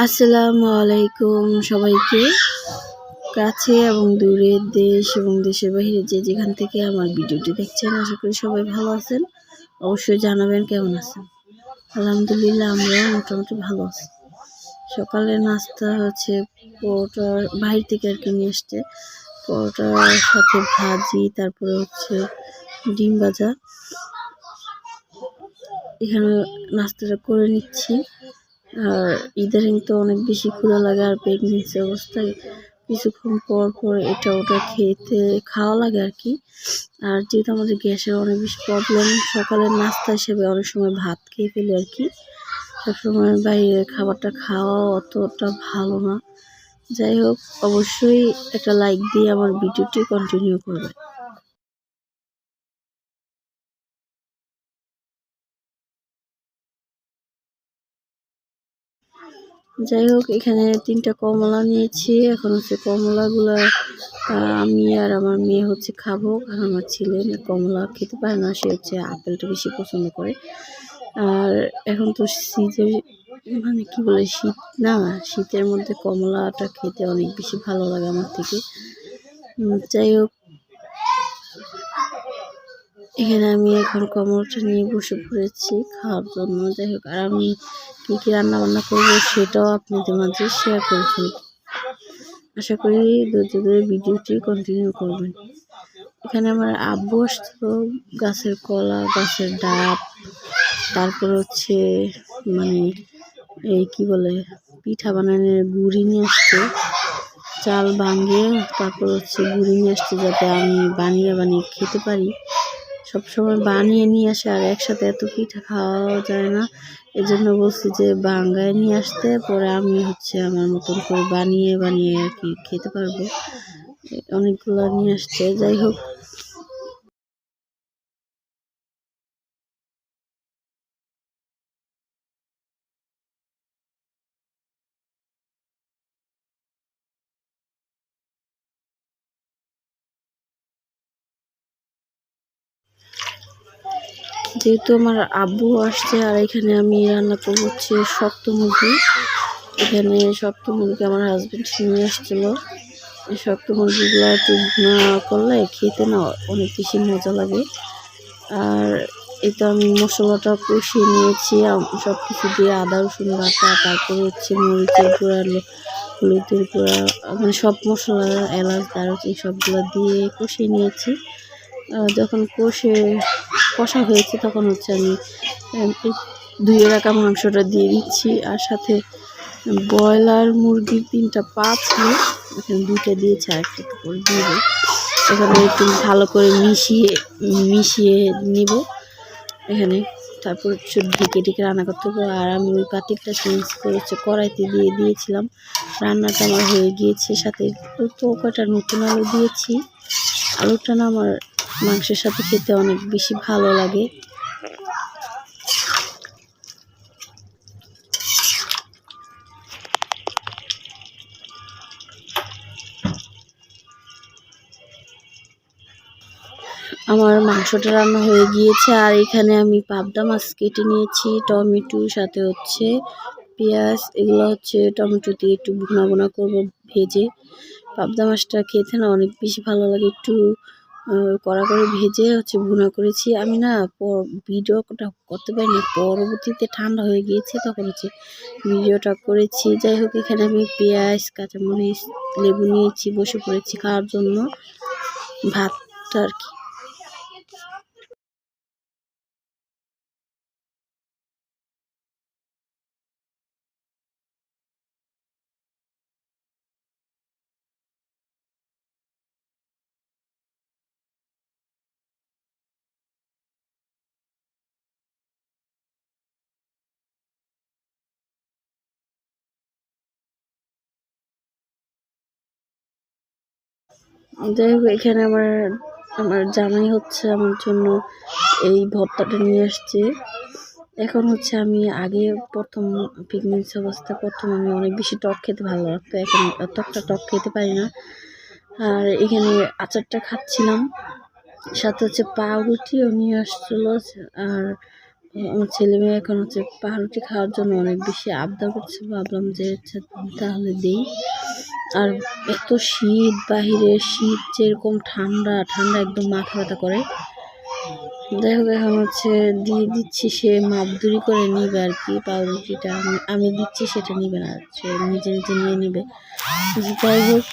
আসসালামু আলাইকুম সবাইকে। কাছে এবং দূরে, দেশ এবং দেশের বাইরে যে যেখান থেকে আমার ভিডিওটি দেখছেন, আশা করি সবাই ভালো আছেন। অবশ্যই জানাবেন কেমন আছেন। আলহামদুলিল্লাহ, আমরাও মোটামুটি ভালো আছি। সকালে নাস্তা হচ্ছে পরোটার বাইরে থেকে আর কি নিয়ে আসছে, পরোটার সাথে ভাজি, তারপরে হচ্ছে ডিম ভাজা। এখানে নাস্তাটা করে নিচ্ছি। আর ইদানিং তো অনেক বেশি ক্ষুধা লাগে, আর প্রেগনেন্সি অবস্থায় কিছুক্ষণ পর পর এটা ওটা খাওয়া লাগে আর কি। আর যেহেতু আমাদের গ্যাসের অনেক বেশি প্রবলেম, সকালের নাস্তা হিসেবে অনেক সময় ভাত খেয়ে ফেলি আর কি। সবসময় বাইরের খাবারটা খাওয়া অতটা ভালো না। যাই হোক, অবশ্যই একটা লাইক দিয়ে আমার ভিডিওটি কন্টিনিউ করবেন। যাই হোক, এখানে 3টা কমলা নিয়েছি। এখন হচ্ছে কমলাগুলো আমি আর আমার মেয়ে হচ্ছে খাবো, আর আমার ছেলে কমলা খেতে পারে না, সে হচ্ছে আপেলটা বেশি পছন্দ করে। আর এখন তো শীতের মানে কি বলে শীত না, শীতের মধ্যে কমলাটা খেতে অনেক বেশি ভালো লাগে আমার থেকে। যাই হোক, এখানে আমি এখন কমলাটা নিয়ে বসে পড়েছি খাওয়ার জন্য। যাই হোক, আর আমি কী কী রান্না বান্না করবো সেটাও আপনাদের মাঝে শেয়ার করে ফেলবো। আশা করি ধৈর্য ধরে ভিডিওটি কন্টিনিউ করবেন। এখানে আমার আব্বু আসতো গাছের কলা, গাছের ডাব, তারপর হচ্ছে মানে এই কি বলে পিঠা বানানোর গুঁড়ি নিয়ে আসছে, চাল ভাঙিয়ে তারপর হচ্ছে গুঁড়ি নিয়ে আসছে, যাতে আমি বানিয়ে খেতে পারি। সবসময় বানিয়ে নিয়ে আসে, আর একসাথে এত পিঠা খাওয়া যায় না। এজন্য বলছি যে বাঙ্গায় নিয়ে আসতে, পরে আমি হচ্ছে আমার মতন করে বানিয়ে আর কি খেতে পারবো। অনেকগুলো নিয়ে আসছে। যাই হোক, যেহেতু আমার আব্বু আসছে, আর এখানে আমি রান্না করবো হচ্ছে শক্ত মুরগি। এখানে শক্ত মুরগি আমার হাজবেন্ড নিয়ে আসছিল। এই শক্ত মুরগিগুলো একটু ভুনা করলে খেতে না অনেক বেশি মজা লাগে। আর এটা আমি মশলাটা কষিয়ে নিয়েছি সব কিছু দিয়ে, আদা রসুন বাটা, তারপরে হচ্ছে মরিচের গুঁড়া, হলুদের গুঁড়া, মানে সব মশলা, এলাচ, দারুচিনি সবগুলো দিয়ে কষিয়ে নিয়েছি। যখন কষা হয়েছে তখন হচ্ছে আমি ধুয়ে রাখা মাংসটা দিয়ে দিচ্ছি, আর সাথে ব্রয়লার মুরগির 3টা পা ছিল, এখানে 2টা দিয়েছে, আর একটা করে দিয়ে এখানে একটু ভালো করে মিশিয়ে নিব এখানে। তারপর ঢেকে রান্না করতে হবে। আর আমি ওই পাতিলটা চেঞ্জ করে হচ্ছে কড়াইতে দিয়ে দিয়েছিলাম। রান্নাটা আমার হয়ে গিয়েছে। সাথে তো কয়টা নতুন আলু দিয়েছি। আলুটা না আমার মাংসের সাথে খেতে অনেক বেশি ভালো লাগে। আমার মাংসটা রান্না হয়ে গিয়েছে। আর এখানে আমি পাবদা মাছ কেটে নিয়েছি, টমেটো, সাথে হচ্ছে পেঁয়াজ, এগুলো হচ্ছে টমেটো দিয়ে একটু ভুনা করবো ভেজে। পাবদা মাছটা খেতে না অনেক বেশি ভালো লাগে, একটু কড়া করে ভেজে হচ্ছে ভুনা করেছি। আমি না ভিডিওটা করতে পারিনি, পরবর্তীতে ঠান্ডা হয়ে গিয়েছে তখন হচ্ছে ভিডিওটা করেছি। যাই হোক, এখানে আমি পেঁয়াজ, কাঁচামরিচ, লেবু নিয়েছি, বসে পড়েছি খাওয়ার জন্য ভাতটা আর কি। যাই হোক, এখানে আমার জামাই হচ্ছে আমার জন্য এই ভর্তাটা নিয়ে আসছে। এখন হচ্ছে আমি আগে প্রথম প্রেগনেন্সি অবস্থায় আমি অনেক বেশি টক খেতে ভালো লাগতো, এখন অতটা টক খেতে পারি না। আর এখানে আচারটা খাচ্ছিলাম, সাথে হচ্ছে পাউরুটিও নিয়ে আসছিলো, আর আমার ছেলে মেয়ে এখন পাউরুটি খাওয়ার জন্য অনেক বেশি আবদার করছে। ভাবলাম যে তাহলে দিই। আর এত শীত, বাহিরে শীত যেরকম ঠান্ডা একদম মাথা ব্যথা করে। যাই হোক এখন দিয়ে দিচ্ছি, সে মাপদুরি করে নিবে আর কি। পাউরুটিটা আমি দিচ্ছি, সেটা নিবে না, সে নিজে নিয়ে নিবে। যাই হোক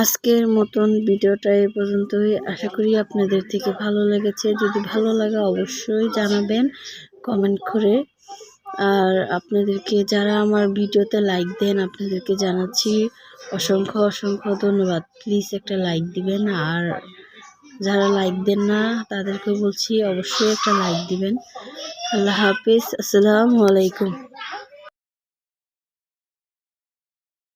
আজকের মতন ভিডিওটা এই পর্যন্তই। আশা করি আপনাদের থেকে ভালো লেগেছে। যদি ভালো লাগে অবশ্যই জানাবেন কমেন্ট করে। আর আপনাদেরকে যারা আমার ভিডিওতে লাইক দেন, আপনাদেরকে জানাচ্ছি অসংখ্য ধন্যবাদ। প্লিজ একটা লাইক দিবেন। আর যারা লাইক দেন না তাদেরকে বলছি অবশ্যই একটা লাইক দিবেন। আল্লাহ হাফিজ, আসসালামু আলাইকুম।